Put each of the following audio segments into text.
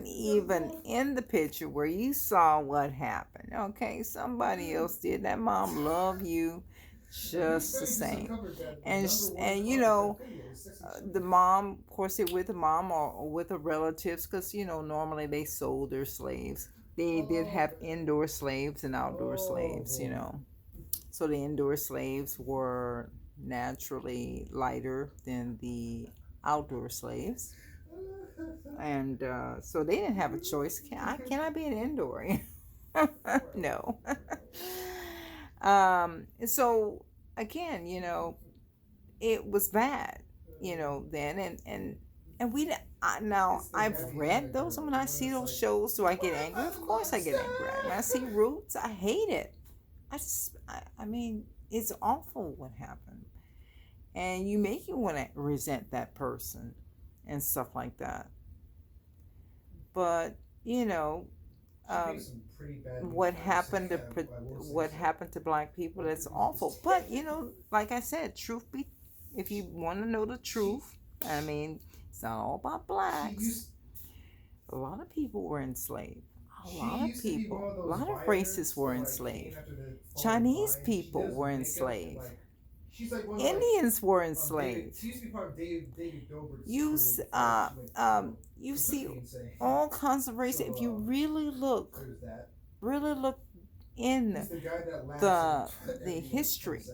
Even in the picture where you saw what happened. Okay, somebody else did. That mom loved you just the same. And the mom, of course, it with the mom or with the relatives, because normally they sold their slaves. They did have indoor slaves and outdoor slaves. So the indoor slaves were naturally lighter than the outdoor slaves, and so they didn't have a choice. Can I be an indoor? No. So again, it was bad, then, and now I've read those, and when I see those shows, do I get angry? Of course I get angry. When I see Roots, I hate it. I mean, it's awful what happened, and you make you want to resent that person and stuff like that. But you know, um, what happened to black people, that's awful. But like I said, if you want to know the truth, I mean, it's not all about blacks. A lot of people were enslaved. A lot of people, a lot of races were enslaved. Chinese people were enslaved. Indians were enslaved. You see all kinds of races. If you really look in the history,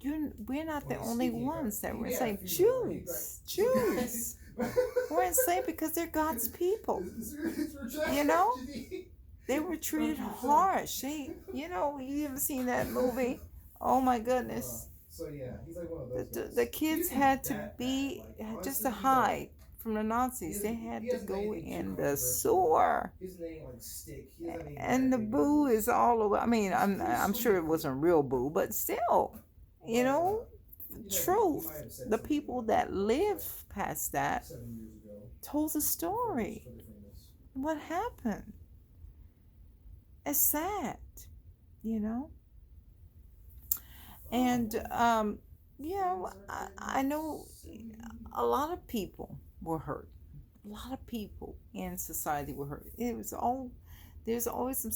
we're not the only ones that were enslaved. Jews were enslaved because they're God's people. You know, they were treated harsh. You ever seen that movie? Oh my goodness. The kids had to be just to hide from the Nazis. They had to go in the sewer, and the boo is all over. I mean, I'm sure it wasn't real boo, but still, you know, truth. The people that live past that told the story. What happened? It's sad, you know. And I know a lot of people were hurt. A lot of people in society were hurt. There's always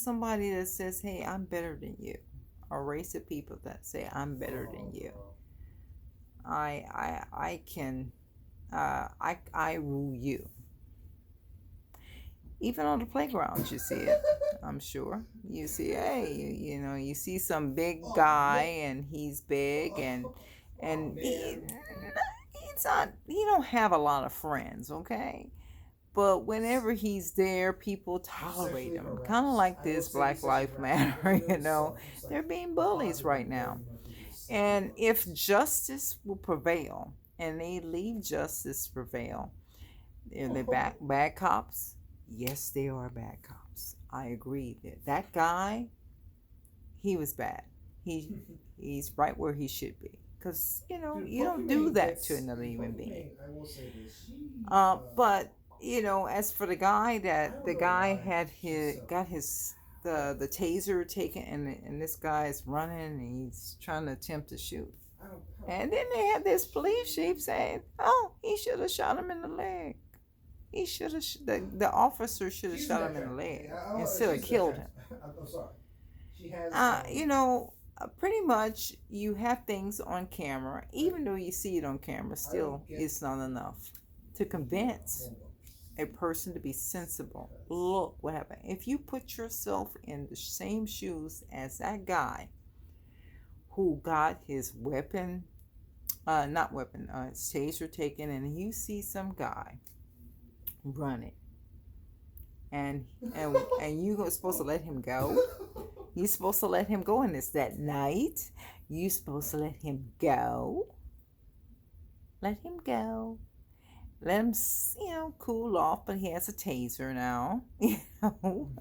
somebody that says, "Hey, I'm better than you," a race of people that say, "I'm better than you. I can, I rule you." Even on the playgrounds, you see it. I'm sure you see. Hey, you see some big guy, and he's big, and he's not. He don't have a lot of friends, okay? But whenever he's there, people tolerate him. Kind of like this Black Lives Matter. They're being bullies right now. And if justice will prevail, and they leave justice prevail, are they bad cops? Yes, they are bad cops. I agree that guy, he was bad. He's right where he should be. Because you don't do that to another human being. But as for the guy had his the taser taken, and this guy is running, and he's trying to attempt to shoot. And then they had this police chief saying, "Oh, he should have shot him in the leg. He should have. The officer should have shot him in the leg instead of killed him." I'm sorry. Pretty much you have things on camera, even though you see it on camera, still it's not enough to convince a person to be sensible. Look what happened. If you put yourself in the same shoes as that guy who got his weapon, not weapon, his taser taken, and you see some guy running, and you are supposed to let him go. You're supposed to let him go, and it's that night. You're supposed to let him go. Let him go. Let him, cool off. But he has a taser now. Come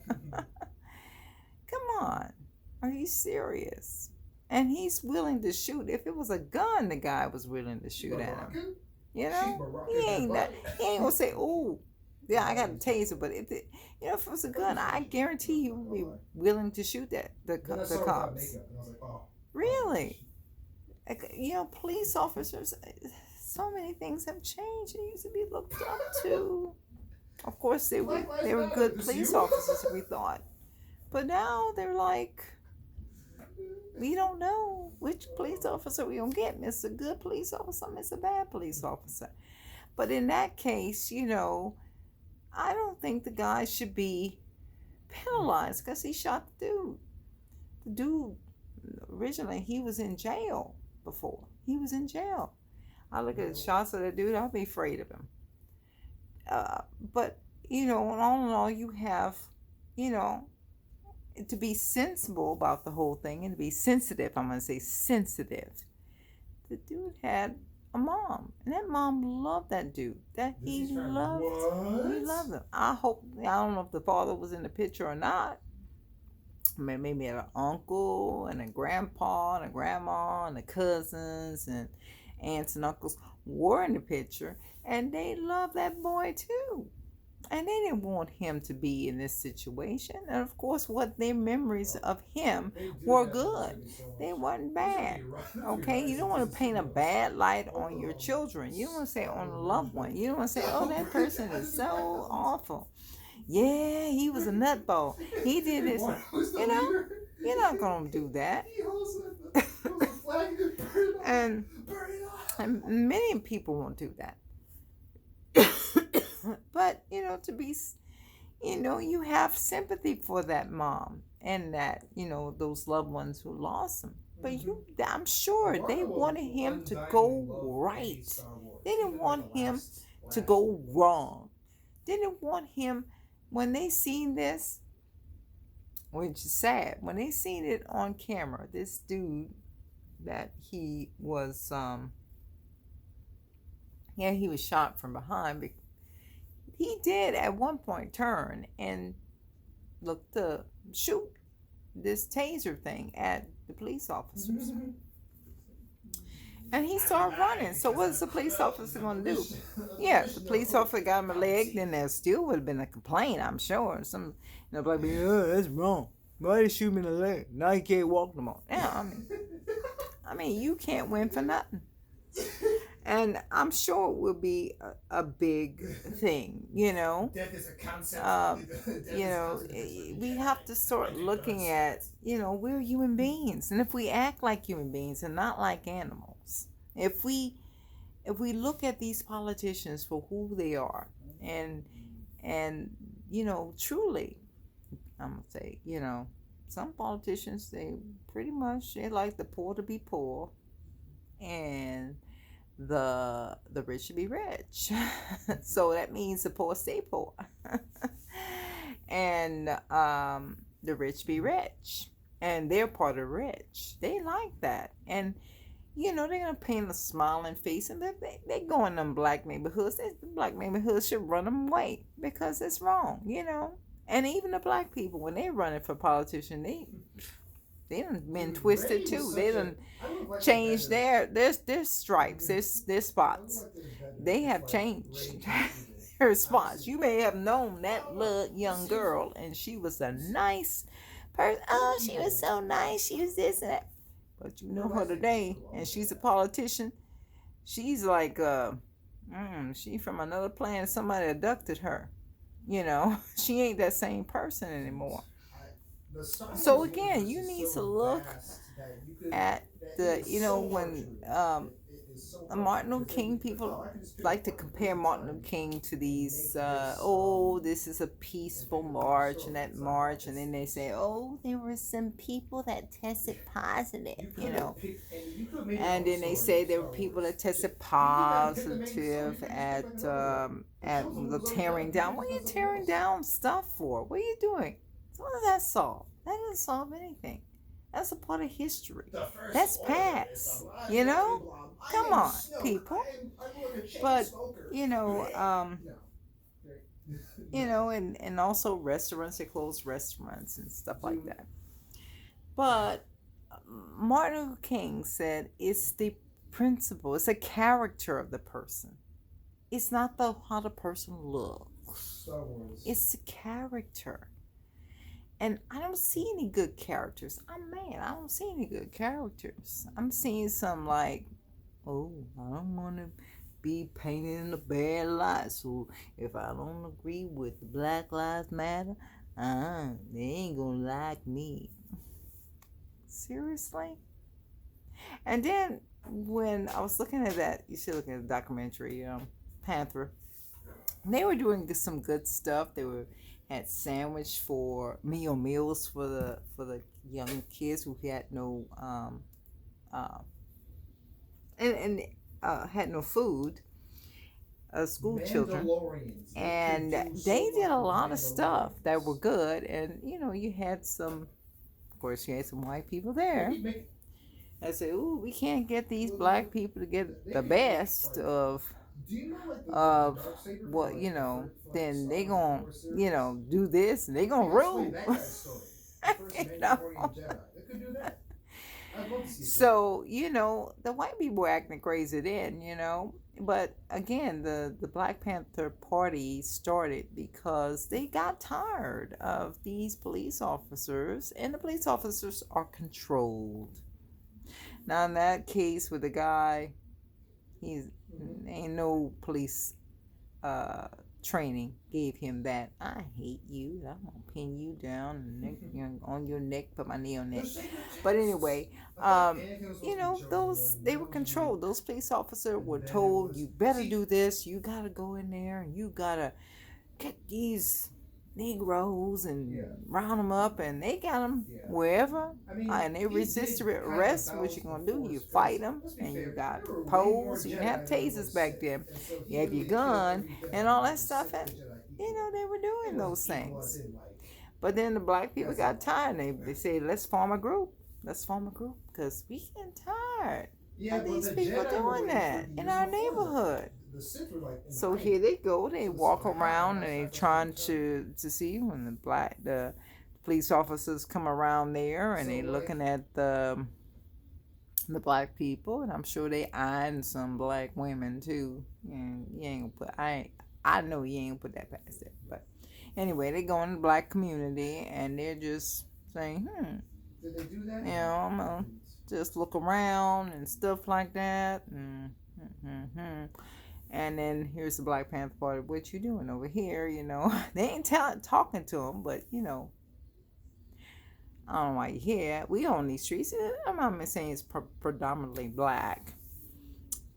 on, are you serious? And he's willing to shoot. If it was a gun, the guy was willing to shoot at him. He ain't gonna say, "Oh, yeah, I got a taser." But if it was a gun, I guarantee he would be willing to shoot the cops. Really? Police officers. So many things have changed. It used to be looked up to. Of course, they were good police officers, we thought. But now they're like, we don't know which police officer we gonna get, Mr. Good police officer, Mr. Bad police officer. But in that case, I don't think the guy should be penalized because he shot the dude. The dude, originally, he was in jail before. He was in jail. I look at the shots of the dude, I'll be afraid of him. But, all in all, you have, to be sensible about the whole thing and to be sensitive. I'm going to say sensitive. The dude had a mom, and that mom loved that dude. He loved him. I don't know if the father was in the picture or not. Maybe an uncle and a grandpa and a grandma and the cousins and aunts and uncles were in the picture, and they loved that boy too. And they didn't want him to be in this situation. And of course, their memories of him were good. They weren't bad. Okay? You don't want to paint a bad light on your children. You don't want to say on a loved one. You don't want to say, oh, that person is so awful. Yeah, he was a nutball. He did this. You're not going to do that. and many people won't do that. But, to be, you have sympathy for that mom and that, those loved ones who lost him. But I'm sure they wanted him to go right. They didn't want him to go wrong. They didn't want him, when they seen this, which is sad, when they seen it on camera, this dude that he was, he was shot from behind. He did at one point turn and look to shoot this taser thing at the police officers. And he started running. So what's the police officer going to do? Yeah, if the police officer got him a leg, then there still would have been a complaint, I'm sure. Some, like, oh, that's wrong. Why did you shoot me in the leg? Now you can't walk no more. Yeah, I mean, you can't win for nothing. And I'm sure it will be a big thing, Death is a concept. We have to start looking at, we're human beings. And if we act like human beings and not like animals, if we look at these politicians for who they are and truly, I'm going to say, some politicians, they like the poor to be poor and the rich to be rich. So that means the poor stay poor. And the rich be rich. And they're part of the rich. They like that. And, they're going to paint a smiling face. And they go in them black neighborhoods. The black neighborhoods should run them away because it's wrong, And even the black people, when they're running for politician, they done been twisted too. They done changed their stripes, their spots. They have changed their spots. You may have known that little young girl, and she was a nice person. Oh, she was so nice. She was this and that. But you know her today, and she's a politician. She's like, she from another planet. Somebody abducted her. She ain't that same person anymore. So again, you need to look at the, when Martin Luther King, people like to compare Martin Luther King to these, this is a peaceful march and that march, and then they say, there were some people that tested positive, and then they say there were people that tested positive at the tearing down. What are you tearing down stuff for? What are you doing? What does that solve? That doesn't solve anything. That's a part of history. That's past. Come on, people. But and also restaurants, they close restaurants and stuff like that. But Martin Luther King said it's the principle, it's a character of the person. It's not how the person looks. It's the character. And I don't see any good characters. I don't see any good characters. I'm seeing some like, I don't want to be painted in a bad light. So if I don't agree with the Black Lives Matter, they ain't gonna like me. Seriously? And then when I was looking at that, you should look at the documentary, Panther. They were doing some good stuff. They were had sandwich for meals for the young kids who had no uh, and had no food, school children, and they did a lot of stuff that were good. And you had some, of course, you had some white people there. I said, "Ooh, we can't get these black people to get the best of what then they gonna do this and they gonna rule." you know? So the white people were acting crazy then, but again, the Black Panther Party started because they got tired of these police officers, and the police officers are controlled. Now in that case with the guy, he's ain't no police training gave him that. I hate you. I'm gonna pin you down on your neck, put my knee on that. But anyway, those they were controlled. Those police officers were told, you better do this. You gotta go in there and you gotta get these Negroes and round them up, and they got them wherever, and they resist arrest. What you gonna do? You fight them, and you got poles. You didn't have tasers back then. You have your gun and all that stuff, and they were doing those things. But then the black people got tired. They said, let's form a group. Because we getting tired of these people doing that in our neighborhood. So here they go. They walk around and they trying to see when the police officers come around there, and they looking at the black people, and I'm sure they eyeing some black women too. And you ain't gonna put I know you ain't gonna put that past it. But anyway, they go in the black community and they're just saying, did they do that? I'm gonna just look around and stuff like that. And then here's the Black Panther Party. What you doing over here? They ain't talking to them, but I don't know why you're here. We on these streets. I'm not saying it's predominantly black.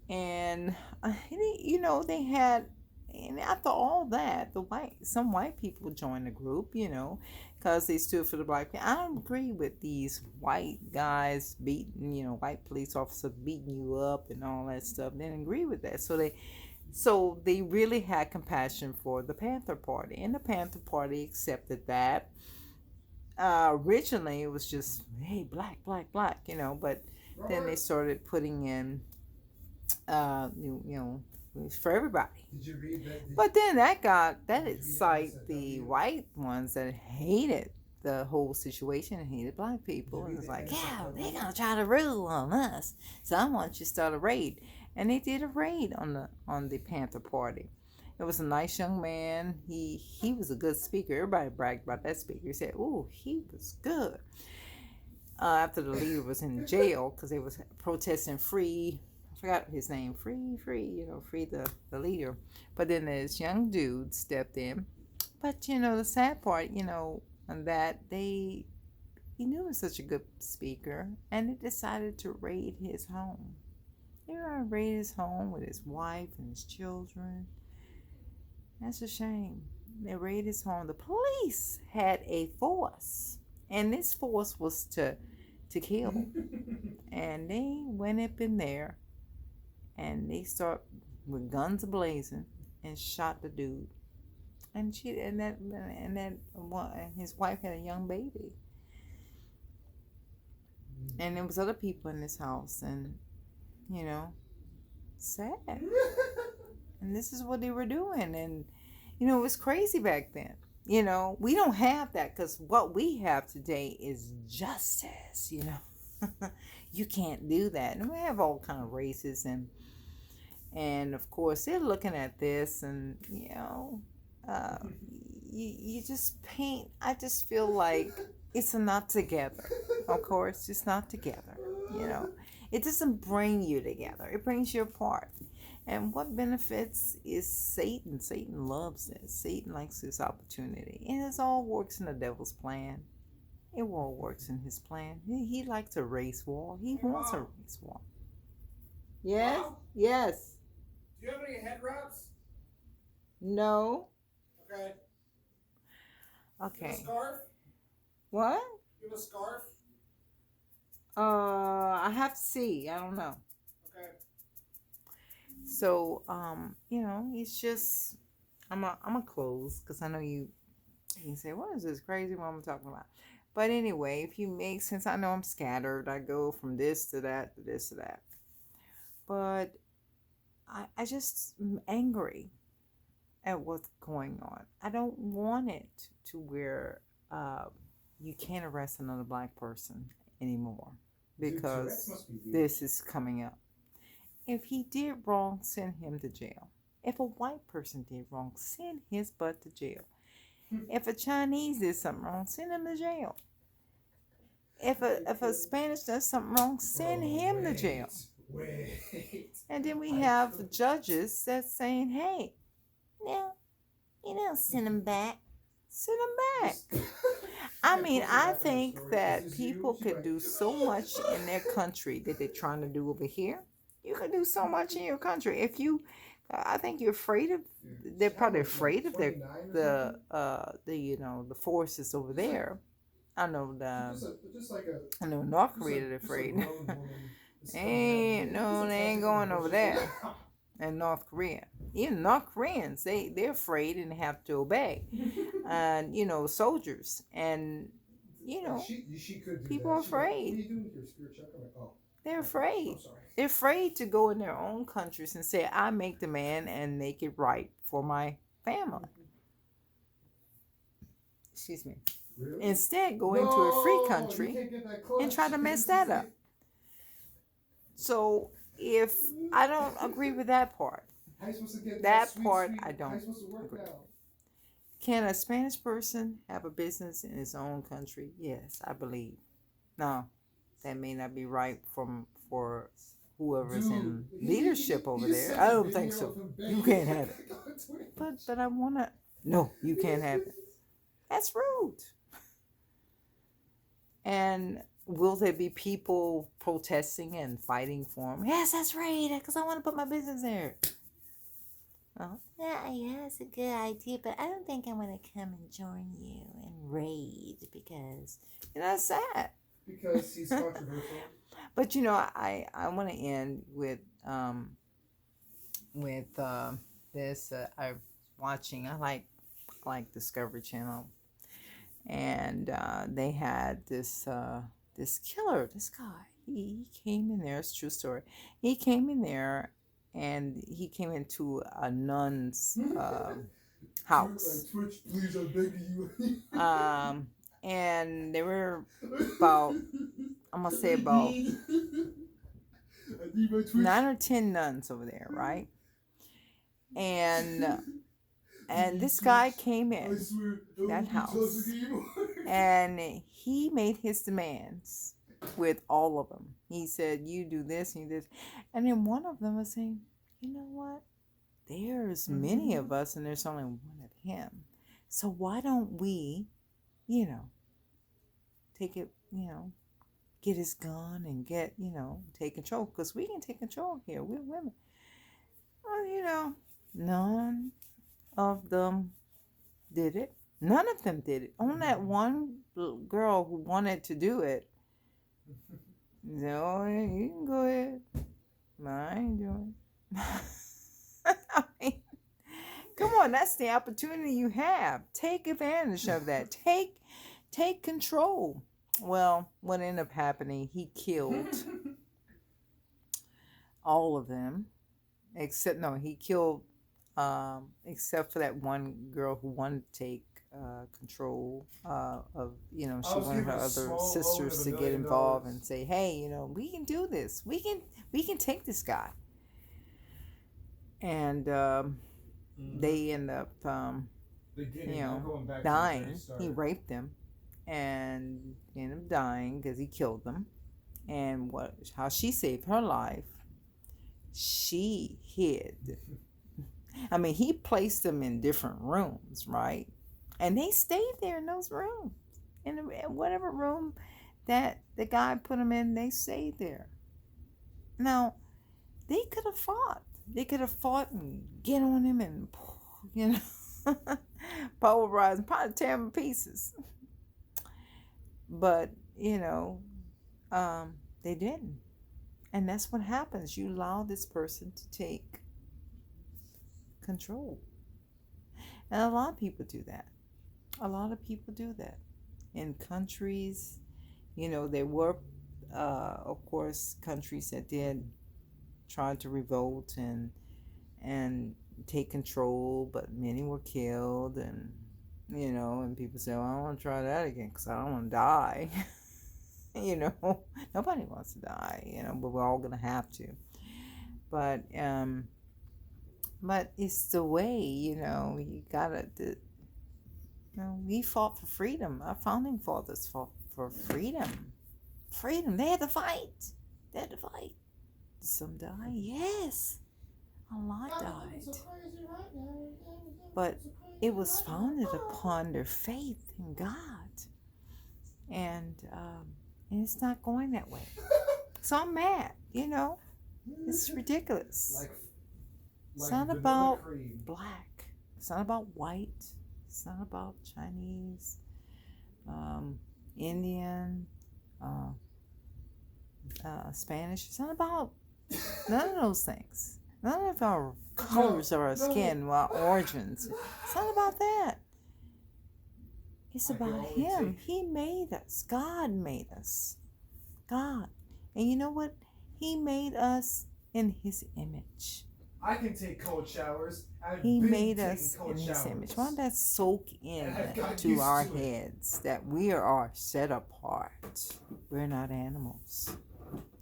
And they had, and after all that, some white people joined the group, because they stood for the black people. I don't agree with these white guys beating, white police officers beating you up and all that stuff. They didn't agree with that. So they really had compassion for the Panther Party, and the Panther Party accepted that. Originally, it was just, hey, black, but then they started putting in, for everybody. Did you read that? But then that excited the white ones that hated the whole situation and hated black people. And it's like, yeah, they're gonna try to rule on us. So I want you to start a raid. And they did a raid on the Panther Party. It was a nice young man. He was a good speaker. Everybody bragged about that speaker. He said, "Oh, he was good." After the leader was in jail because they was protesting free. I forgot his name. Free, free the leader. But then this young dude stepped in. But the sad part, that he knew he was such a good speaker, and they decided to raid his home. They were going to raid his home with his wife and his children. That's a shame. They raided his home. The police had a force, and this force was to kill. And they went up in there, and they start with guns blazing and shot the dude. And his wife had a young baby. And there was other people in this house, and sad. And this is what they were doing. And it was crazy back then. We don't have that, because what we have today is justice. You can't do that. And we have all kind of races, and of course they're looking at this, and you just paint. I just feel like it's not together. Of course, it's not together. It doesn't bring you together. It brings you apart. And what benefits is Satan? Satan loves it. Satan likes this opportunity. And it all works in the devil's plan. It all works in his plan. He likes a race war. He wants a race war. Yes? Mom? Yes. Do you have any head wraps? No. Okay. You have a Okay. scarf? What? You have a scarf? I have to see. I don't know. Okay. So, it's just I'm a close because I know you say, what is this crazy what I'm talking about? But anyway, if you make sense, I know I'm scattered. I go from this to that to this to that. But I just am angry at what's going on. I don't want it to where you can't arrest another black person anymore because this is coming up. If he did wrong, send him to jail. If a white person did wrong, send his butt to jail. If a Chinese did something wrong, send him to jail. If a Spanish does something wrong, send him to jail. Wait. And then we have judges that's saying, hey, no, you don't send him back. Send him back. I mean, I think that people could do so much in their country that they're trying to do over here. You can do so much in your country. If you, I think you're afraid of. They're probably afraid of the forces over there. I know I know North Korea they're afraid. They ain't going over there. In North Korea, even North Koreans, they're afraid and have to obey. And soldiers, and people are afraid. They're afraid. They're afraid to go in their own countries and say, I make the man and make it right for my family. Excuse me. Really? Instead, go into a free country and try to mess that up. So if I don't agree with that part, that part I don't agree with. Can a Spanish person have a business in his own country? Yes, I believe. No, that may not be right for whoever's in leadership over there. I don't think so. You can't have it. But I want to. No, you can't have it. That's rude. And will there be people protesting and fighting for him? Yes, that's right, because I want to put my business there. Oh, yeah, it's a good idea, but I don't think I want to come and join you and raid because that's sad. Because he's controversial. But I want to end with this. I'm watching. I like Discovery Channel, and they had this killer. This guy. He came in there. It's a true story. He came in there. And he came into a nun's house. Twitch, please, I'm begging you. And there were about 9 or 10 nuns over there, right? And this guy came in that house, and he made his demands with all of them. He said, you do this and you do this. And then one of them was saying, you know what? There's many of us and there's only one of him. So why don't we, take it, get his gun and get, take control. Because we can take control here. We're women. Well, none of them did it. None of them did it. Only that one girl who wanted to do it. No, you can go ahead. I ain't doing it. I mean, come on, that's the opportunity you have. Take advantage of that. Take control. Well, what ended up happening, he killed all of them. Except for that one girl who wanted to take control of, she wanted her other sisters to get involved and say, hey, we can do this. We can take this guy. And they end up, dying. He raped them and ended up dying because he killed them. And how she saved her life she hid. I mean, he placed them in different rooms, right? And they stayed there in those rooms. In whatever room that the guy put them in, they stayed there. Now, they could have fought. They could have fought and get on him and, you know, pulverize and probably tear him to pieces. But, they didn't. And that's what happens. You allow this person to take control. And a lot of people do that. A lot of people do that. In countries, there were, of course, countries that did try to revolt and take control, but many were killed, and people say, well, I don't want to try that again because I don't want to die. Nobody wants to die, but we're all gonna have to. But it's the way, you gotta. We fought for freedom. Our founding fathers fought for freedom. Freedom. They had to fight. Did some die? Yes. A lot died. But it was founded upon their faith in God. And it's not going that way. So I'm mad, It's ridiculous. It's not about black. It's not about white. It's not about Chinese, Indian, Spanish. It's not about none of those things. None of our colors of our skin, our origins. It's not about that. It's about Him. He made us. God made us. God. And you know what? He made us in His image. I can take cold showers. He made us in His image. Why don't that soak in to our heads that we are set apart? We're not animals.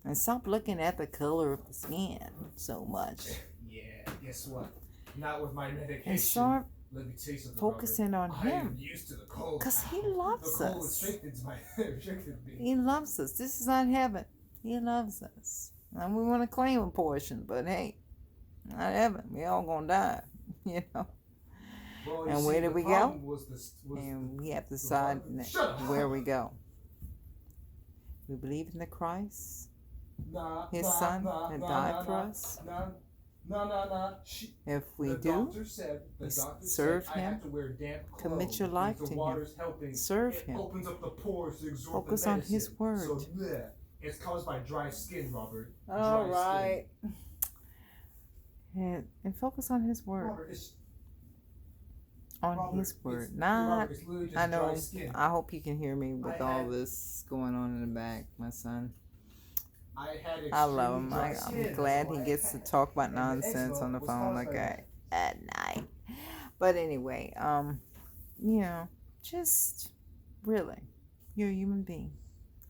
And stop looking at the color of the skin so much. Yeah, guess what? Not with my medication. And start Let me tell you something, focusing Robert. on Him. I am used to the cold. Because He loves the cold us. restricted me. He loves us. This is not heaven. He loves us. And we want to claim a portion, but hey, not heaven. We all gonna die, Well, and where did we go? And we have to decide where we go. We believe in the Christ, His Son, that died for us. If we do, serve Him, commit your life to Him, serve Him, focus on His Word. It's caused by dry skin, Robert. All right. And focus on His Word. Robert, His Word. Not, I know, I hope you can hear me with all this going on in the back, my son. I love him. I'm glad he gets to talk about nonsense on the phone like that at night. But anyway, just really, you're a human being.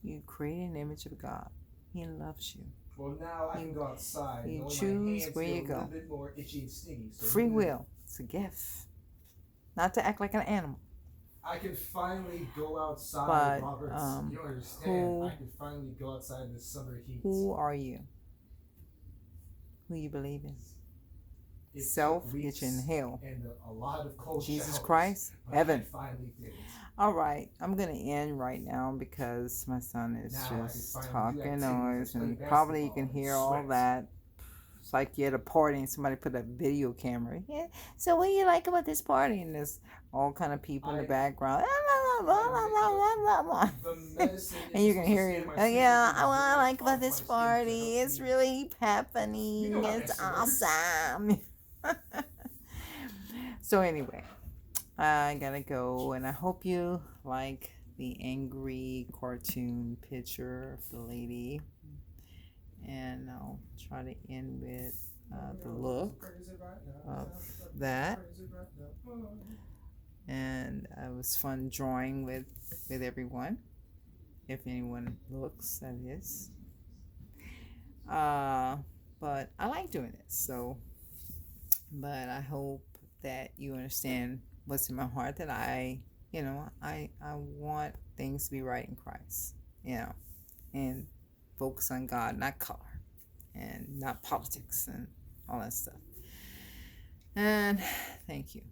You create an image of God. He loves you. Well, now I can go outside. You choose where you go. Free will. It's a gift. Not to act like an animal. I can finally go outside, But, Robert. You don't understand. I can finally go outside in the summer heat. Who are you? Who you believe in? Self gets you in hell. And a lot of cold Jesus showers, Christ, heaven. I finally did it. All right, I'm going to end right now because my son is Now I just can finally do talking activities noise, and like probably you basketball can and hear all sweat. that. It's like you're at a party and somebody put a video camera. Yeah. So what do you like about this party? And there's all kind of people in the background. And you can hear it. Oh, yeah, what I like about this party. It's really happening. It's awesome. So anyway, I gotta go, and I hope you like the angry cartoon picture of the lady. And I'll try to end with the look of that. And it was fun drawing with everyone, if anyone looks, that is. But I like doing it, so. But I hope that you understand what's in my heart, that I want things to be right in Christ, and focus on God, not color. and not politics and all that stuff. And thank you.